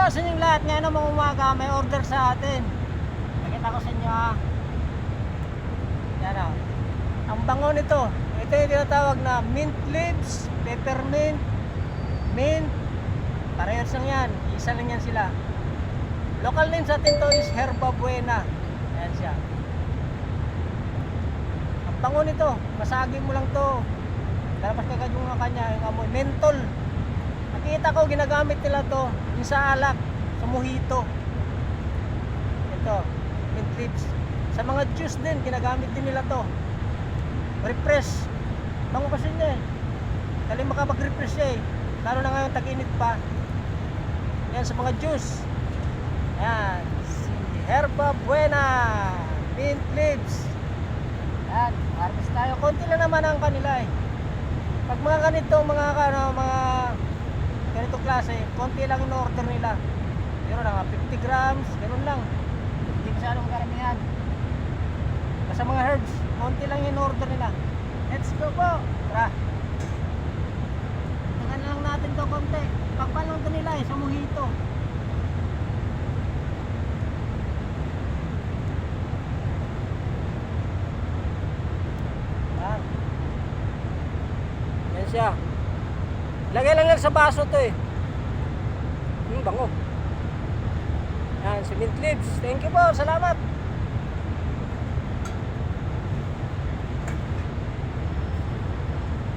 sa inyong lahat. Ngayon namang umaga, may order sa atin. Nakita ko sa inyo ha. Yan o. Ang bango nito. Ito yung tinatawag na mint leaves, peppermint, mint. Parehas lang yan. Isa lang yan sila. Local name sa atin to is Herba Buena. Ayan siya. Ang bango nito. Masagin mo lang to. Lalabas kagad yung kanya, yung amoy. Mentol. Nakita ko ginagamit nila to yung sa alak, sa mojito. Ito, mint leaves. Sa mga juice din, ginagamit din nila to. Refresh. Bango kasi niya eh. Dali makapag-refresh siya eh. Lalo na ngayon tag-init pa. Yan sa mga juice. Yan. Si Herba Buena. Mint leaves. Yan. Harvest tayo. Konti lang naman ang kanila eh. Pag mga ganito, mga ganitong klase, konti lang yung order nila. Pero na 50 grams, ganun lang. Hindi masyadong karamihan. Basta mga herbs, konti lang yung order nila. Let's go po. Tara. Tingnan lang natin to konti. Pagpalang to nila eh, sa mojito. Yan. Yan siya. Lagay lang yan sa baso to eh. Bango. Yan, si mint leaves. Thank you po, salamat.